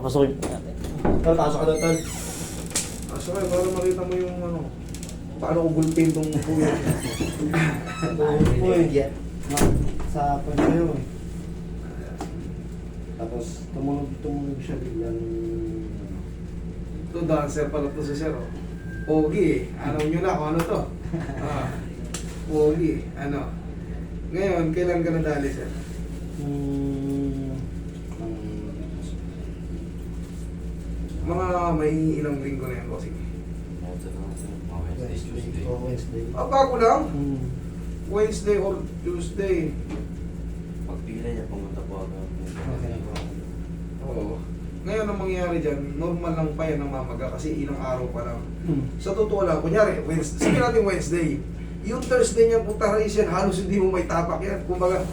Papasukin po natin. Tal, taas ka na, tal. Asa kayo, para makita mo yung ano, paano ko gulpin tong kuya. Uy, sa pagkayo eh. Tapos tumunog siya biglang. Ito, dancer pala to si Sir. Oh. Pogi eh. Alam nyo na kung ano to. Pogi. Ano. Ngayon, kailan ka nadali, Sir? Mga may ilang linggo na yan, bossing. Wednesday. Bago lang. Wednesday or Tuesday. Pagpila niya, pumunta po ako. Oo. Ngayon ang mangyayari dyan, normal lang pa yan ang mamaga kasi ilang araw pa lang. Sa totoo lang, kunyari, Wednesday, sige natin Wednesday. Yung Thursday niya, puta race yan, halos hindi mo may tapak yan. Kumbaga,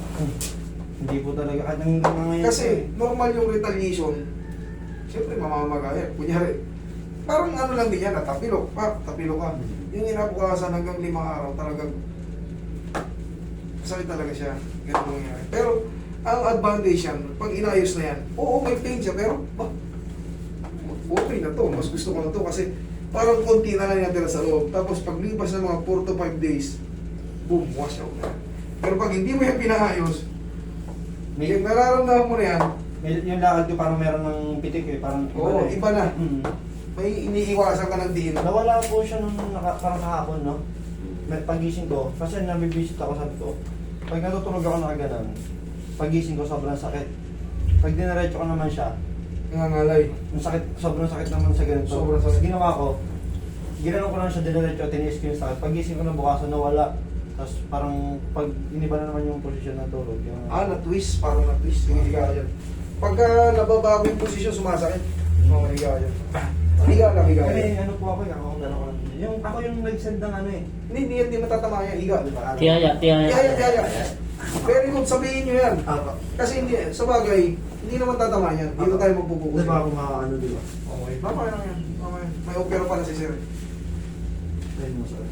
Hindi po talaga. At ang ngayon. kasi normal yung retaliation, siyempre mamamaga yan. Kunyari, parang ano lang din yan, tapilo ka. Yung inabukasan hanggang 5 araw, talagang sakit talaga siya. Ganun nangyayari. Pero, ang advantage yan, pag inayos na yan, oo, may pain siya, pero, okay na to, mas gusto ko na to kasi parang konti na lang natira sa loob. Tapos paglipas ng mga 4 to 5 days, boom, wash out na. Pero pag hindi mo yan pinaayos, yung nararamdaman mo na yan, Yung lakad ko parang meron ng pitik eh. Parang oo, eh. iba na. Mm. May iniiwasan ka ng diin. Nawala po siya nung parang kahapon, no? Pagising ko, kasi nabibisit ako, sabi ko, pag natutulog ako nakaganan, pagising ko sobrang sakit. Pag dinaretso ko naman siya, Nangangalay. yung sakit, sobrang sakit naman sa ganito. Sobrang sakit. Tapos ginawa ko, ginanong ko lang siya dinaretso, tiniis ko yung sakit. Pagising ko na bukasan, nawala. Tapos parang pag iniba na naman yung posisyon ng tulog. Yung, Na-twist, parang na-twist. Hinihiga ka dyan. Pagka nababago yung posisyon, sumasakit. Hinihiga ka dyan. Higa lang, higa Kasi yan. ano po ako, ako yung ako yung nag-send ng ano eh. Hindi matatama yan, higa. Di ba? Tiyaya. Yaya. Very good, sabihin nyo yan. Apa. Kasi hindi, sa bagay, hindi naman tatama yan. Dito tayo magpupukus. Di ba ako makakaano, di ba? Okay, mamaya lang yan. Mamaya. May opera pala si Sir. Ayun mo sir.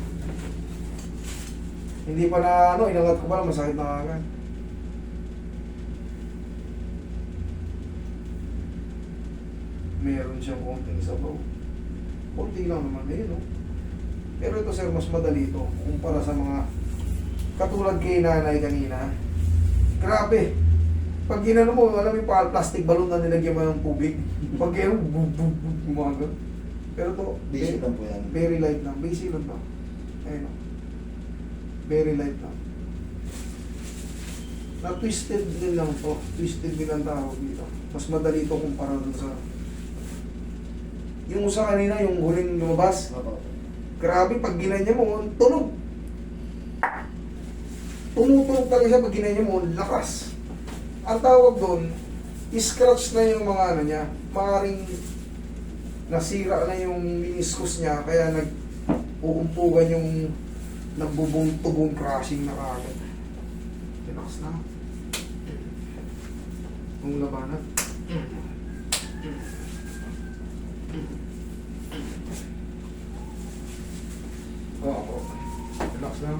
Hindi pa na, inangat ko pa lang, masakit na agad. Meron siyang konting sabaw. Konti lang naman, ayun, no? Pero ito, Sir, mas madali ito kumpara sa mga katulad kay nanay kanina. Grabe. Pag ginano mo, alam mo yung plastic balloon na nilagyan mo ng tubig. Pag ginano, umaga. Pero to, Basic lang po yan. very light lang. Basic lang to. Ayun, no? Very light lang. Na-twisted din lang to. Twisted din ang tawag dito. Mas madali ito kumpara dun sa... Yung sa kanina, yung huling lumabas, Apa. grabe, pag ginanya mo, tunog. Tumutunog talaga siya pag ginanya mo, lakas. Ang tawag doon, scratch na yung mga ano niya, maaaring nasira na yung meniscus niya, kaya nag-uumpugan yung nagbubong-tubong crashing na kagad. Relax na. Kung labanan. Oo. Relax na.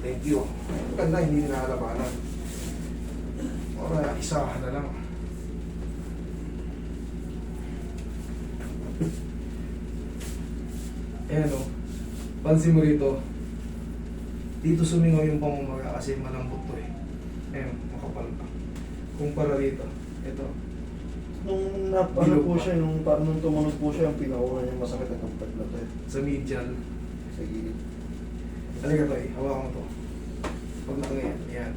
Thank you. Maganda, hindi nilalabanan. Ora, isahan na lang. Ayan o. Pansin mo rito. Dito sumingaw yung pamamaga kasi malambot to eh. Ayan, makapal pa. Kumpara rito. Ito. Nung ano po siya, nung parang nung tumunog po siya, yung pinakauna niya masakit at ang pagla to eh. Sa medial. Sa gilid. Talaga to eh. Hawakan mo to. Pag ngayon. Ayan.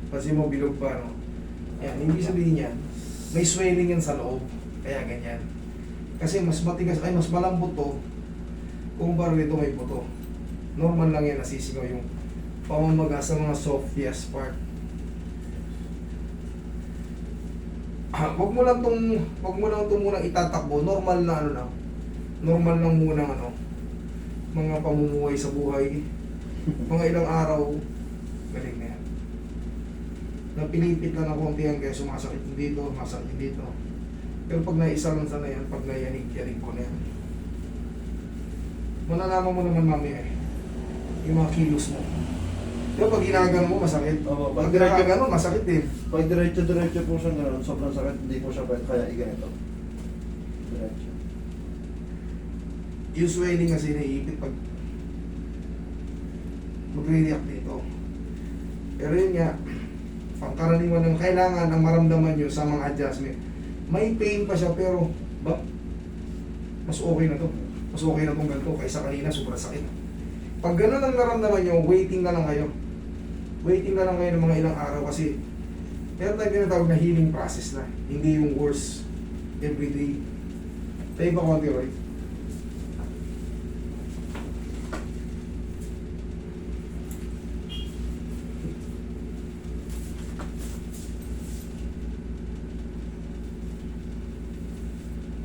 Pansin mo bilog pa no. Ayan. Hindi sabihin yan. May swelling yan sa loob. Kaya ganyan. Kasi mas matigas, ay mas malambot to. Kumpara rito may buto. Normal lang yan, nasisigaw yung pamamaga sa mga soft part. Wag mo lang itong munang itatakbo. Normal na ano na. Normal lang muna ano. Mga pamumuhay sa buhay. Mga ilang araw. Galing na yan. Napilipit lang ng konti yan kaya sumasakit dito, masakit dito. Pero pag naisa lang sana yan, pag nayanig-yanig ko na yan. malalaman mo naman mamaya eh. Yung mga kilos mo. Di ba pag ginagano mo, masakit? Oo, Pag ginagano, masakit din. Pag diretso-diretso po siya gano'n, sobrang sakit, hindi po siya pwede, kaya iganito. Diretso. Yung swelling kasi naiipit pag magre-react dito. Pero yun nga, pangkaraniwan ng kailangan ang maramdaman nyo sa mga adjustment. May pain pa siya pero ba, mas okay na to. Mas okay na tong ganito kaysa kanina sobrang sakit. Pag ganun ang naramdaman nyo, waiting na lang kayo. Waiting na lang kayo ng mga ilang araw kasi meron tayong tinatawag na healing process na. Hindi yung worse everyday. Tayo ba konti, Roy?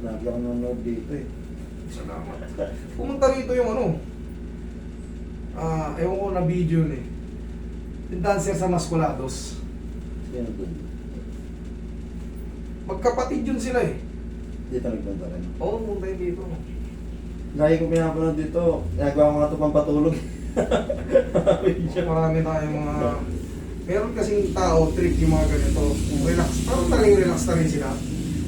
Lagi ako nanonood dito eh. Salamat. Pumunta rito yung ano, ewan ko na video na eh. Yung dancer sa Masculados. Sino dun? Magkapatid yun sila eh. Dito nagpunta rin. Oo, pumunta yun dito. Lagi ko pinapanood dito, nagawa ko nga ito pang patulog. Marami tayong mga... Meron kasing tao, trip yung mga ganito. Relax. Parang talagang relax na rin sila.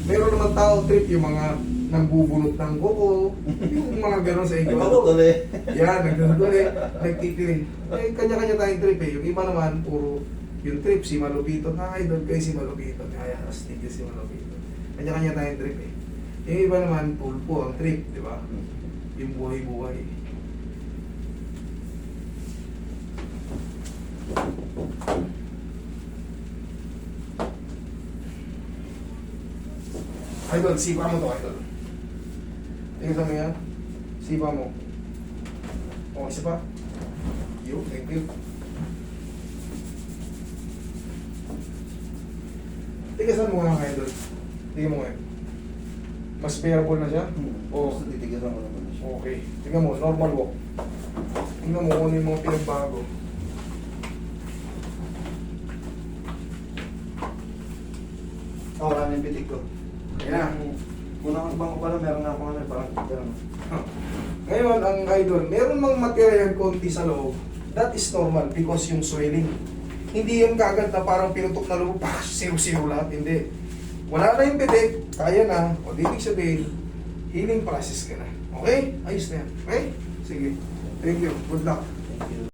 Meron naman tao, trip yung mga nagbubunot ng kuko. Yung mga gano'n sa inyo. Nagpatuloy. Yan, nagduduli, nagtitirin. Eh, kanya-kanya tayong trip eh. Yung iba naman, puro yung trip, si Malupito. Idol kayo si Malupito. Kaya, astig si Malupito. Kanya-kanya tayong trip eh. Yung iba naman, pulpo ang trip, di ba? Yung buhay-buhay. Idol, sipa mo to, idol. Tingnan mo yan. Sipa mo. O, isa pa. Yo, thank you. Tigasan mo nga kayo doon. Tingnan mo nga. Mas bearable na siya? Oo. Basta titigasan ko naman siya. Okay. Tingnan mo, normal walk. Tingnan mo kung ano yung mga pinagbago. Wala na yung pitik ko. Ayan. Unang bangko pala, meron na akong ano, parang gano'n. Ngayon, ang idol, meron mang material konti sa loob. That is normal because yung swelling. Hindi yung kagad na parang pinutok na loob, zero-zero lahat. Hindi. Wala na yung pitik, kaya na. O, ibig sabihin, healing process ka na. Okay? Ayos na yan. Okay? Sige. Thank you. Good luck. Thank you.